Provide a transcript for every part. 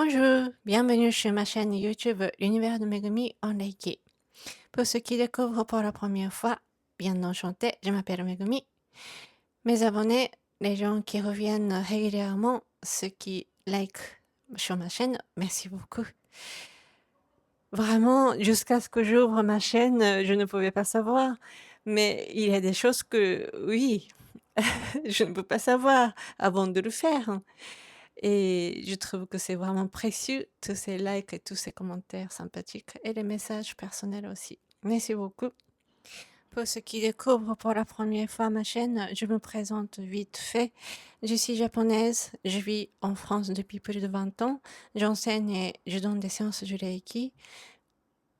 Bonjour, bienvenue sur ma chaîne YouTube L'univers de Megumi en Reiki. Pour ceux qui découvrent pour la première fois, bien enchanté, je m'appelle Megumi. Mes abonnés, les gens qui reviennent régulièrement, ceux qui like sur ma chaîne, merci beaucoup. Vraiment, jusqu'à ce que j'ouvre ma chaîne, je ne pouvais pas savoir. Mais il y a des choses que, oui, je ne peux pas savoir avant de le faire. Et je trouve que c'est vraiment précieux, tous ces likes et tous ces commentaires sympathiques et les messages personnels aussi. Merci beaucoup. Pour ceux qui découvrent pour la première fois ma chaîne, je me présente vite fait. Je suis japonaise, je vis en France depuis plus de 20 ans. J'enseigne et je donne des séances de Reiki.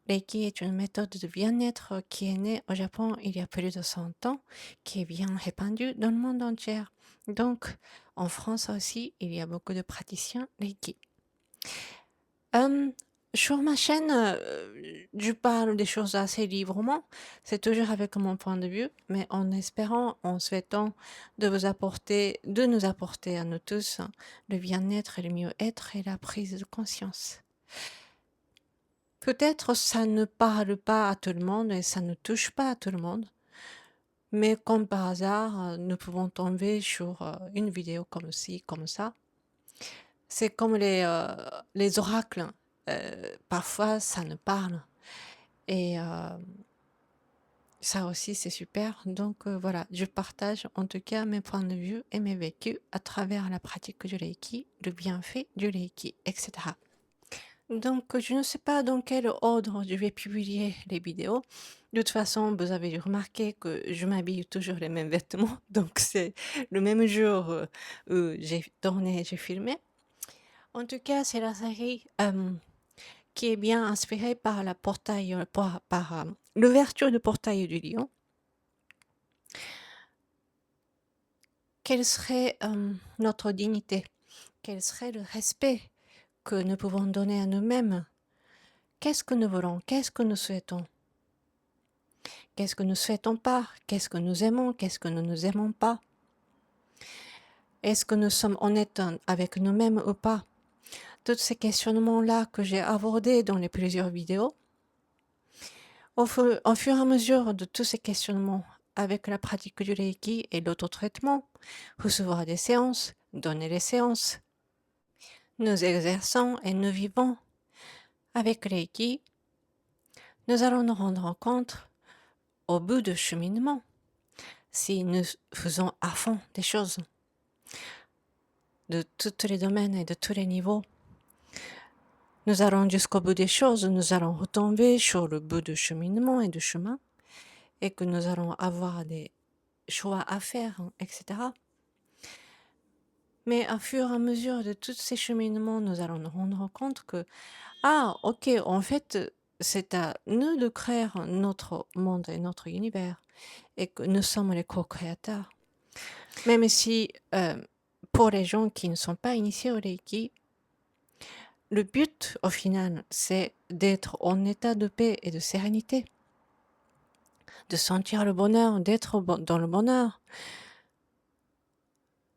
Reiki est une méthode de bien-être qui est née au Japon il y a plus de 100 ans, qui est bien répandue dans le monde entier. Donc, en France aussi, il y a beaucoup de praticiens Reiki. Hem, sur ma chaîne, je parle des choses assez librement. C'est toujours avec mon point de vue, mais en espérant, en souhaitant de nous apporter à nous tous le bien-être et le mieux-être et la prise de conscience. Peut-être ça ne parle pas à tout le monde et ça ne touche pas à tout le monde, mais comme par hasard, nous pouvons tomber sur, une vidéo comme ci, comme ça. C'est comme les oracles, parfois ça nous parle et ça aussi c'est super. Donc voilà, je partage en tout cas mes points de vue et mes vécus à travers la pratique du Reiki, le bienfait du Reiki, et cetera. Donc je ne sais pas dans quel ordre je vais publier les vidéos. De toute façon, vous avez remarqué que je m'habille toujours les mêmes vêtements, donc c'est le même jour, où j'ai tourné, j'ai filmé. En tout cas, c'est la série, qui est bien inspirée par la portail, l'ouverture du portail du lion. Quelle serait, notre dignité? Quel serait le respect que nous pouvons donner à nous-mêmes? Qu'est-ce que nous voulons? Qu'est-ce que nous souhaitons? Qu'est-ce que nous souhaitons pas? Qu'est-ce que nous aimons? Qu'est-ce que nous ne aimons pas? Est-ce que nous sommes honnêtes avec nous-mêmes ou pas? Tous ces questionnements-là que j'ai abordés dans les plusieurs vidéos, au fur et à mesure de tous ces questionnements, avec la pratique du Reiki et l'auto-traitement, recevoir des séances, donner les séances, nous exerçons et nous vivons avec Reiki, nous allons nous rendre compte au bout du cheminement si nous faisons à fond des choses de tous les domaines et de tous les niveaux. Nous allons jusqu'au bout des choses, nous allons retomber sur le bout du cheminement et du chemin et que nous allons avoir des choix à faire, etc. Mais au fur et à mesure de tous ces cheminements, nous allons nous rendre compte que, ah, ok, en fait, c'est à nous de créer notre monde et notre univers et que nous sommes les co-créateurs. Même si, pour les gens qui ne sont pas initiés au Reiki, le but, au final, c'est d'être en état de paix et de sérénité, de sentir le bonheur, d'être dans le bonheur,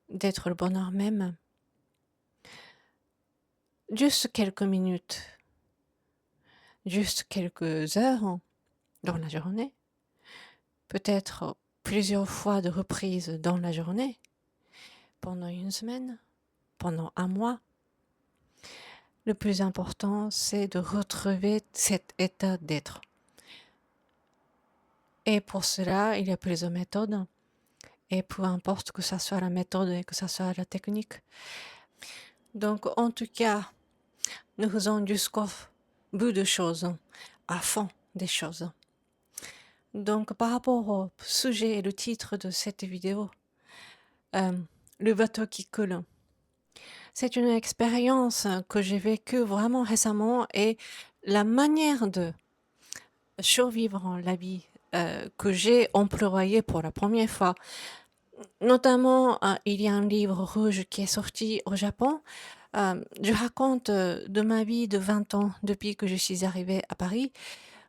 d'être le bonheur même. Juste quelques minutes, juste quelques heures dans la journée, peut-être plusieurs fois de reprise dans la journée, pendant une semaine, pendant un mois. Le plus important, c'est de retrouver cet état d'être. Et pour cela, il y a plusieurs méthodes. Et peu importe que ça soit la méthode et que ça soit la technique. Donc, en tout cas, nous faisons jusqu'au bout des choses, à fond des choses. Donc, par rapport au sujet et le titre de cette vidéo, le bateau qui coule. C'est une expérience que j'ai vécue vraiment récemment et la manière de survivre la vie que j'ai employée pour la première fois. Notamment, il y a un livre rouge qui est sorti au Japon. Je raconte de ma vie de 20 ans depuis que je suis arrivée à Paris.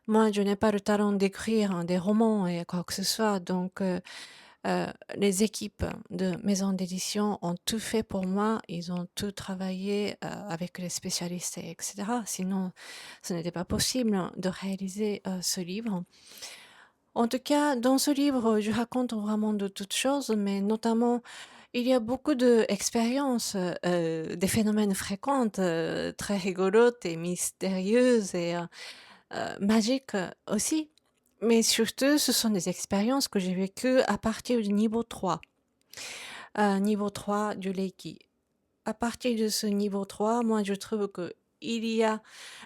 Moi, je n'ai pas le talent d'écrire des romans et quoi que ce soit, donc Heu, les équipes de maisons d'édition ont tout fait pour moi. Ils ont tout travaillé, avec les spécialistes et cetera. Sinon, ce n'était pas possible de réaliser, ce livre. En tout cas, dans ce livre, je raconte vraiment de toutes choses, mais notamment, il y a beaucoup d'expériences, des phénomènes fréquentes, très rigolotes et mystérieuses et magiques, aussi. Mais surtout, ce sont des expériences que j'ai vécues à partir du niveau 3, niveau 3 du Reiki. À partir de ce niveau 3, moi, je trouve que il y a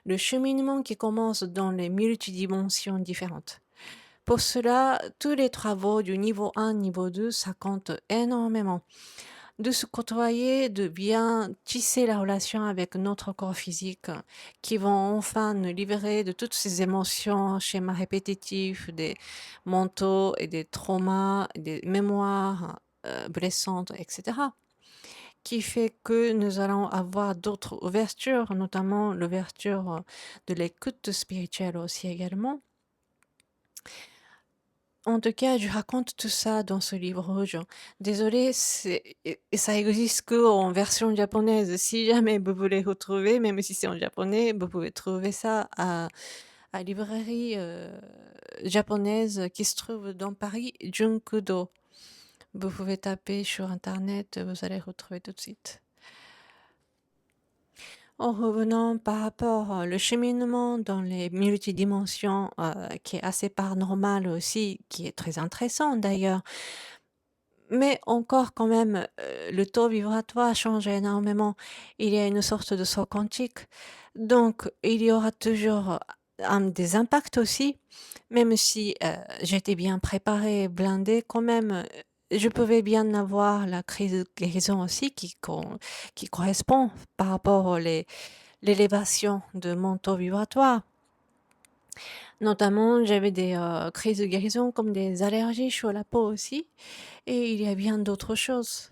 le cheminement qui commence dans les multidimensions différentes. Pour cela, tous les travaux du niveau 1, niveau 2, ça compte énormément. De se côtoyer, de bien tisser la relation avec notre corps physique, qui vont enfin nous libérer de toutes ces émotions, schémas répétitifs, des mentaux et des traumas, des mémoires blessantes, etc. Qui fait que nous allons avoir d'autres ouvertures, notamment l'ouverture de l'écoute spirituelle aussi également. En tout cas, je raconte tout ça dans ce livre rouge. Désolée, et ça existe qu'en version japonaise. Si jamais vous voulez retrouver, même si c'est en japonais, vous pouvez trouver ça à librairie japonaise qui se trouve dans Paris, Junkudo. Vous pouvez taper sur internet, vous allez retrouver tout de suite. En revenant par rapport le cheminement dans les multidimensions, qui est assez paranormal aussi, qui est très intéressant d'ailleurs, mais encore quand même, le taux vibratoire change énormément. Il y a une sorte de saut quantique, donc il y aura toujours, des impacts aussi, même si, j'étais bien préparée, blindée quand même, je pouvais bien avoir la crise de guérison aussi qui correspond par rapport aux l'élévation de mon taux vibratoire. Notamment, j'avais des, crises de guérison comme des allergies sur la peau aussi et il y a bien d'autres choses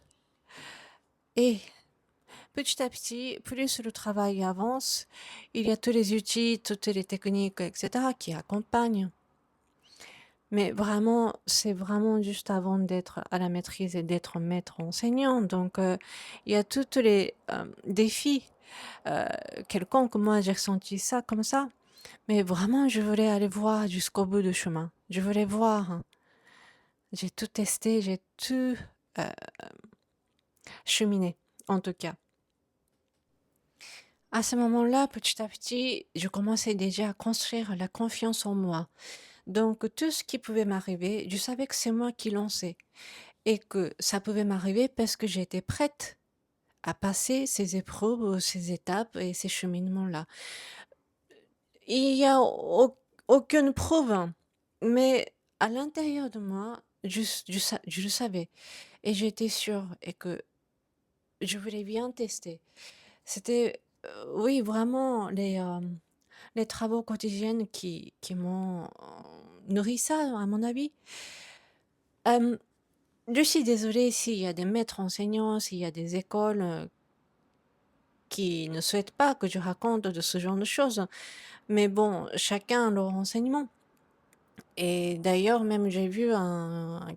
et petit à petit, plus le travail avance, il y a tous les outils, toutes les techniques et cetera qui accompagnent. Mais vraiment, c'est vraiment juste avant d'être à la maîtrise et d'être maître enseignant. Donc, il y a toutes les, défis, heu, quelconques. Moi, j'ai ressenti ça comme ça. Mais vraiment, je voulais aller voir jusqu'au bout du chemin. Je voulais voir, hein. J'ai tout testé, j'ai tout, heu, cheminé, en tout cas. À ce moment-là, petit à petit, je commençais déjà à construire la confiance en moi. Donc tout ce qui pouvait m'arriver, je savais que c'est moi qui lançais et que ça pouvait m'arriver parce que j'étais prête à passer ces épreuves, ces étapes et ces cheminements-là. Il y a aucune preuve, hein, mais à l'intérieur de moi, je le savais et j'étais sûre et que je voulais bien tester. C'était, oui, vraiment les travaux quotidiens qui m'ont nourri ça, à mon avis. Hem, je suis désolée s'il y a des maîtres enseignants, s'il y a des écoles, qui ne souhaitent pas que je raconte de ce genre de choses, mais bon, chacun a leur enseignement. Et d'ailleurs, même j'ai vu un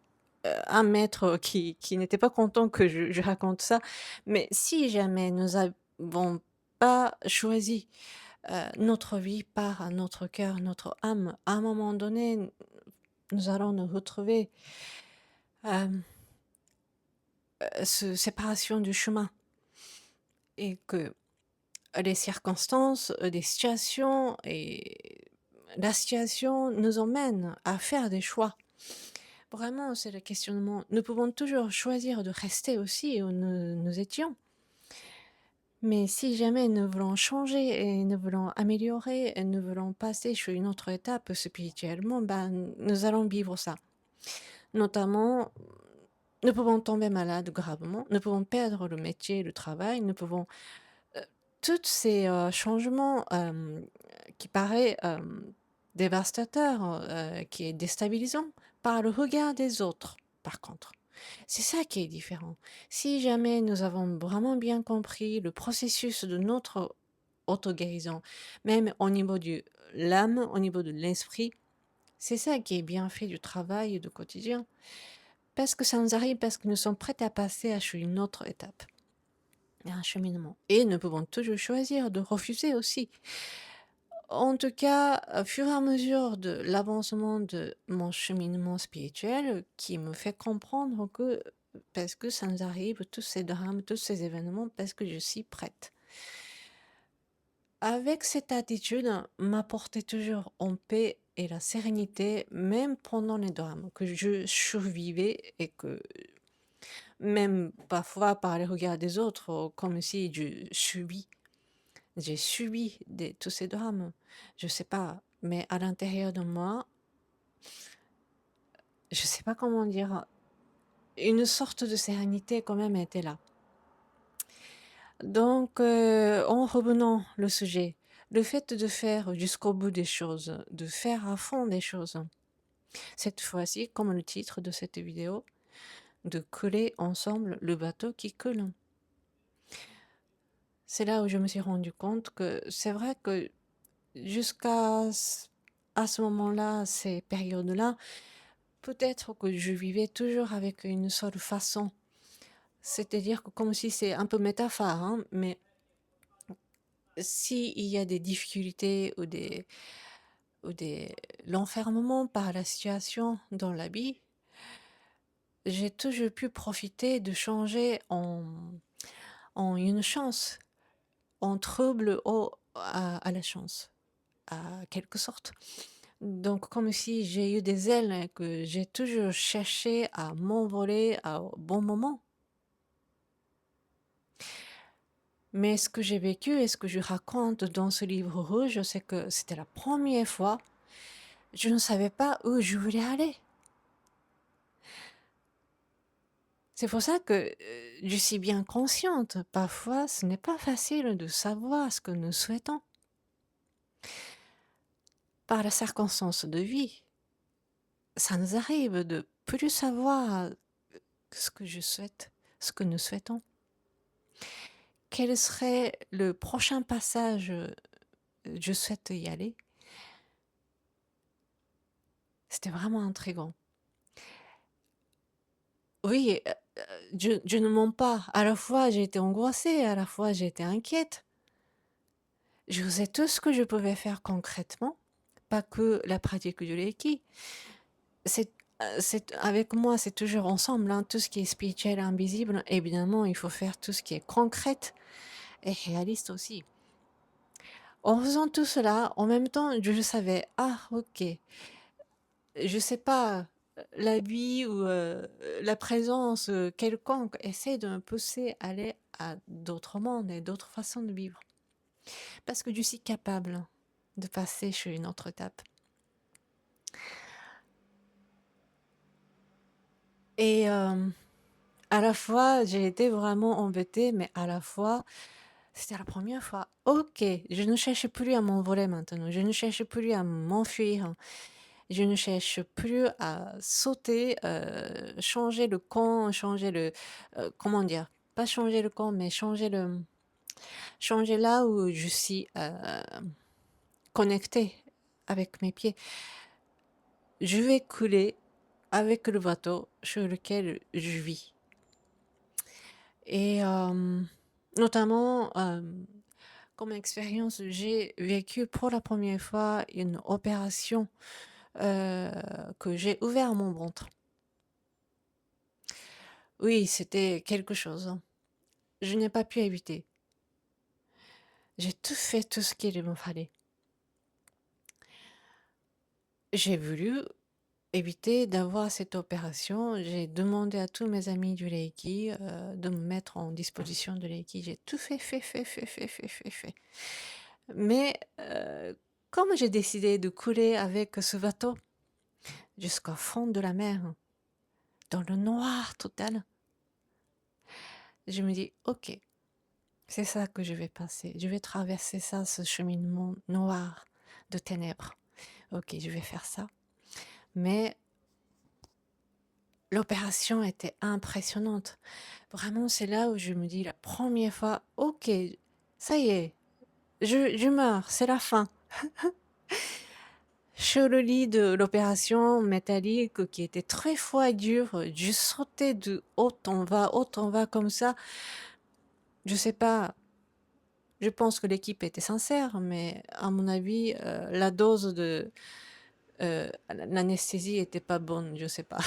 maître qui n'était pas content que je raconte ça. Mais si jamais nous avons pas choisi, notre vie par notre cœur, notre âme, à un moment donné, nous allons nous retrouver, hem, ce séparation du chemin et que les circonstances, des situations et la situation nous emmène à faire des choix. Vraiment, c'est le questionnement. Nous pouvons toujours choisir de rester aussi où nous étions, mais si jamais nous voulons changer et nous voulons améliorer et nous voulons passer sur une autre étape spirituellement, ben, nous allons vivre ça. Notamment, nous pouvons tomber malade gravement, nous pouvons perdre le métier, le travail, nous pouvons Heu, toutes ces, changements, qui paraît, dévastateurs, qui est déstabilisant par le regard des autres, par contre. C'est ça qui est différent. Si jamais nous avons vraiment bien compris le processus de notre auto-guérison, même au niveau de l'âme, au niveau de l'esprit, c'est ça qui est bien fait du travail du quotidien. parce que ça nous arrive, parce que nous sommes prêts à passer à une autre étape, à un cheminement. Et nous pouvons toujours choisir de refuser aussi. En tout cas, au fur et à mesure de l'avancement de mon cheminement spirituel, qui me fait comprendre que parce que ça nous arrive, tous ces drames, tous ces événements, parce que je suis prête. Avec cette attitude, m'apporter toujours en paix et la sérénité, même pendant les drames, que je survivais et que même parfois par les regards des autres, comme si j'ai subi tous ces drames. Je sais pas, mais à l'intérieur de moi, je sais pas comment dire, une sorte de sérénité quand même était là. Donc, en revenant le sujet, le fait de faire jusqu'au bout des choses, de faire à fond des choses, cette fois-ci, comme le titre de cette vidéo, de coller ensemble le bateau qui coule. C'est là où je me suis rendu compte que c'est vrai que à ce moment-là, ces périodes-là, peut-être que je vivais toujours avec une seule façon. C'est-à-dire que comme si c'est un peu métaphore, hein, mais s'il y a des difficultés ou des l'enfermement par la situation dans la vie, j'ai toujours pu profiter de changer en une chance, en trouble à la chance, à quelque sorte. Donc comme si j'ai eu des ailes et que j'ai toujours cherché à m'envoler au bon moment. Mais ce que j'ai vécu et ce que je raconte dans ce livre rouge, c'est que c'était la première fois, je ne savais pas où je voulais aller. C'est pour ça que je suis bien consciente, parfois ce n'est pas facile de savoir ce que nous souhaitons. Par la circonstance de vie, ça nous arrive de plus savoir ce que je souhaite, ce que nous souhaitons. Quel serait le prochain passage je souhaite y aller? C'était vraiment intriguant. Oui, je ne mens pas. À la fois, j'ai été angoissée, à la fois, j'ai été inquiète. Je faisais tout ce que je pouvais faire concrètement, pas que la pratique du Reiki. Avec moi, c'est toujours ensemble, hein, tout ce qui est spirituel, invisible. Évidemment, il faut faire tout ce qui est concret et réaliste aussi. En faisant tout cela, en même temps, je savais, ah, ok, je sais pas, la vie ou la présence quelconque essaie de me pousser à aller à d'autres mondes et d'autres façons de vivre. Parce que je suis capable de passer sur une autre étape. Et à la fois, j'ai été vraiment embêtée, mais à la fois, c'était la première fois. Ok, je ne cherche plus à m'envoler maintenant, je ne cherche plus à m'enfuir, je ne cherche plus à sauter, changer le camp, comment dire? Pas changer le camp, mais changer là où je suis connectée avec mes pieds. Je vais couler avec le bateau sur lequel je vis. Et notamment, comme expérience, j'ai vécu pour la première fois une opération que j'ai ouvert mon ventre. Oui, c'était quelque chose, hein. Je n'ai pas pu éviter. J'ai tout fait, tout ce qu'il me fallait. J'ai voulu éviter d'avoir cette opération. J'ai demandé à tous mes amis du Reiki de me mettre en disposition de Reiki. J'ai tout fait. Mais comme j'ai décidé de couler avec ce bateau jusqu'au fond de la mer, dans le noir total, je me dis, ok, c'est ça que je vais passer. Je vais traverser ça, ce cheminement noir de ténèbres. Ok, je vais faire ça. Mais l'opération était impressionnante. Vraiment, c'est là où je me dis la première fois, ok, ça y est, je meurs, c'est la fin. Sur le lit de l'opération métallique qui était très froid et dur, je sautais de haut en bas comme ça. Je sais pas, je pense que l'équipe était sincère, mais à mon avis, la dose de l'anesthésie était pas bonne, je sais pas.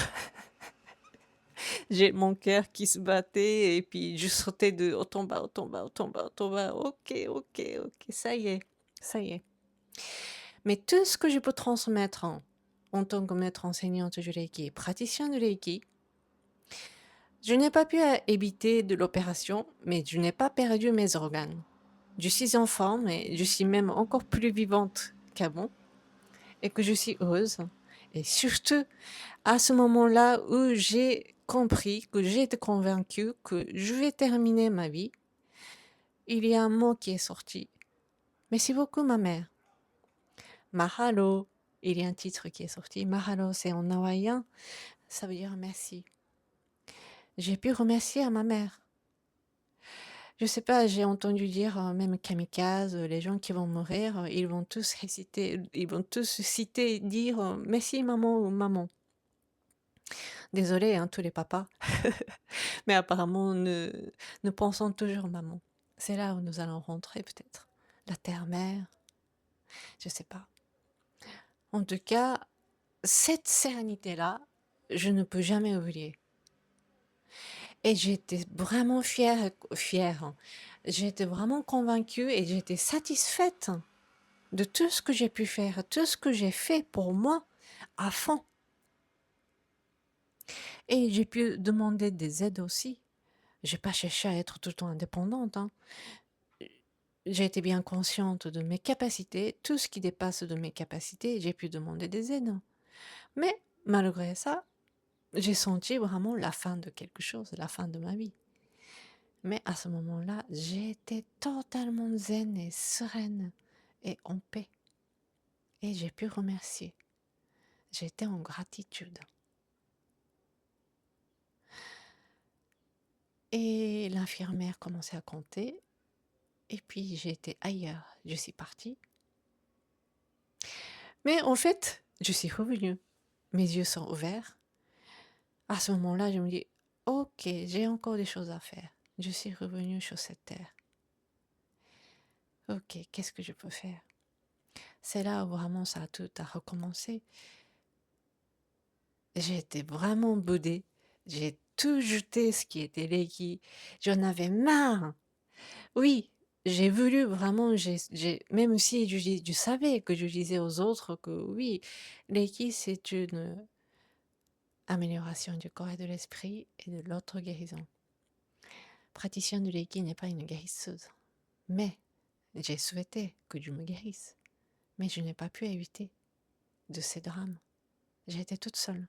J'ai mon cœur qui se battait et puis je sautais de haut en bas, haut en bas, haut en bas, haut en bas. OK, OK, OK, ça y est, ça y est. Mais tout ce que je peux transmettre en tant que maître enseignante de Reiki et praticien de Reiki, je n'ai pas pu éviter de l'opération, mais je n'ai pas perdu mes organes. Je suis en forme et je suis même encore plus vivante qu'avant et que je suis heureuse. Et surtout, à ce moment-là où j'ai compris, que j'ai été convaincue que je vais terminer ma vie, il y a un mot qui est sorti. Merci beaucoup, ma mère. Mahalo. Il y a un titre qui est sorti. Mahalo, c'est en hawaïen. Ça veut dire merci. J'ai pu remercier à ma mère. Je sais pas, j'ai entendu dire même kamikaze, les gens qui vont mourir, ils vont tous citer, dire merci maman ou maman. Désolé, hein, tous les papas, mais apparemment nous pensons toujours maman. C'est là où nous allons rentrer peut-être. La terre-mère, je sais pas. En tout cas, cette sérénité-là, je ne peux jamais oublier. Et j'étais vraiment fière, hein. J'étais vraiment convaincue et j'étais satisfaite de tout ce que j'ai pu faire, tout ce que j'ai fait pour moi à fond. Et j'ai pu demander des aides aussi. J'ai pas cherché à être tout le temps indépendante, hein. J'ai été bien consciente de mes capacités, tout ce qui dépasse de mes capacités, j'ai pu demander des aides. Mais malgré ça, j'ai senti vraiment la fin de quelque chose, la fin de ma vie. Mais à ce moment-là, j'étais totalement zen et sereine et en paix. Et j'ai pu remercier. J'étais en gratitude. Et l'infirmière commençait à compter. Et puis j'ai été ailleurs. Je suis partie. Mais en fait, je suis revenue. Mes yeux sont ouverts. À ce moment-là, je me dis, ok, j'ai encore des choses à faire. Je suis revenue sur cette terre. Ok, qu'est-ce que je peux faire? C'est là où vraiment ça a tout à recommencer. J'ai été vraiment boudée. J'ai tout jeté ce qui était Reiki. J'en avais marre. Oui, j'ai voulu vraiment, même si je savais que je disais aux autres que oui, Reiki c'est une amélioration du corps et de l'esprit et de l'autre guérison. Praticien de Reiki n'est pas une guérisseuse. Mais j'ai souhaité que je me guérisse. Mais je n'ai pas pu éviter de ces drames. J'ai été toute seule.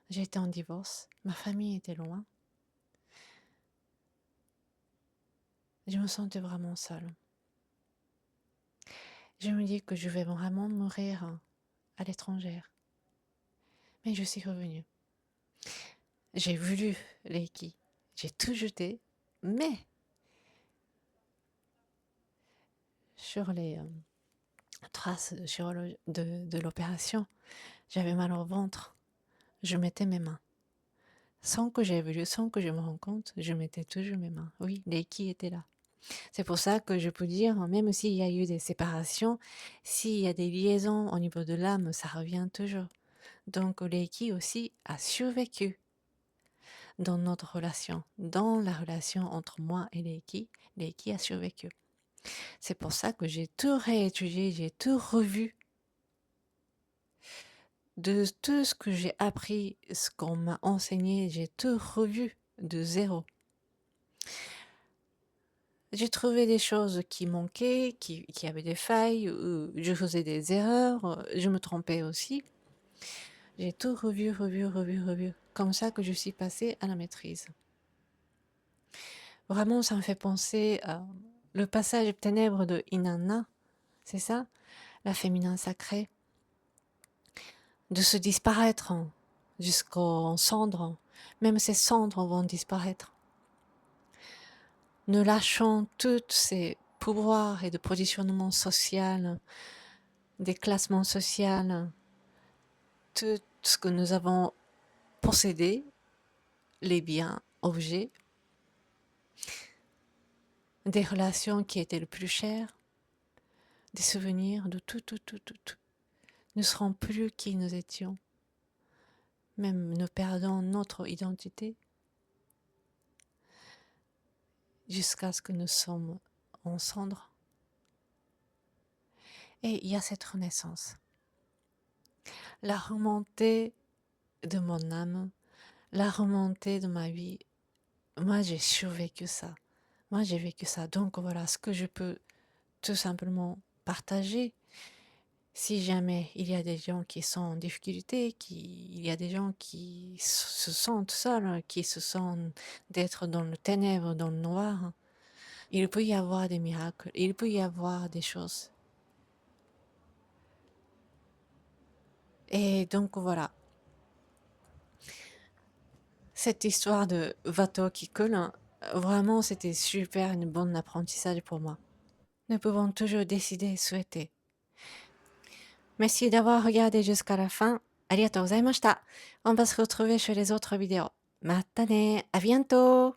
J'ai été en divorce. Ma famille était loin. Je me sentais vraiment seule. Je me dis que je vais vraiment mourir à l'étranger. Mais je suis revenue. J'ai voulu Reiki. J'ai tout jeté. Mais sur les traces de l'opération, j'avais mal au ventre. Je mettais mes mains. Sans que j'aie voulu, sans que je me rende compte, je mettais toujours mes mains. Oui, Reiki était là. C'est pour ça que je peux dire, même s'il y a eu des séparations, s'il y a des liaisons au niveau de l'âme, ça revient toujours. Donc Reiki aussi a survécu dans notre relation, dans la relation entre moi et Reiki a survécu. C'est pour ça que j'ai tout réétudié, j'ai tout revu. De tout ce que j'ai appris, ce qu'on m'a enseigné, j'ai tout revu de zéro. J'ai trouvé des choses qui manquaient, qui avaient des failles, je faisais des erreurs, je me trompais aussi. J'ai tout revu. Comme ça que je suis passée à la maîtrise. Vraiment, ça me fait penser à le passage ténèbres de Inanna, c'est ça? La féminin sacrée. De se disparaître jusqu'aux cendres. Même ces cendres vont disparaître. Ne lâchons tous ces pouvoirs et de positionnement social des classements sociaux, tout ce que nous avons possédé, les biens, objets, des relations qui étaient le plus chères, des souvenirs de tout, tout, tout, tout, tout. Nous ne serons plus qui nous étions. Même nous perdons notre identité jusqu'à ce que nous sommes en cendres. Et il y a cette renaissance. La remontée de mon âme, la remontée de ma vie. Moi, j'ai survécu ça. Moi, j'ai vécu ça. Donc voilà ce que je peux tout simplement partager. Si jamais il y a des gens qui sont en difficulté, il y a des gens qui se sentent seuls, qui se sentent d'être dans le ténèbre, dans le noir, il peut y avoir des miracles, il peut y avoir des choses. Et donc voilà, cette histoire de bateau qui coule, vraiment c'était super, un bon apprentissage pour moi. Nous pouvons toujours décider et souhaiter. Merci d'avoir regardé jusqu'à la fin. ありがとうございました。On va se retrouver sur les autres vidéos. またね。À bientôt.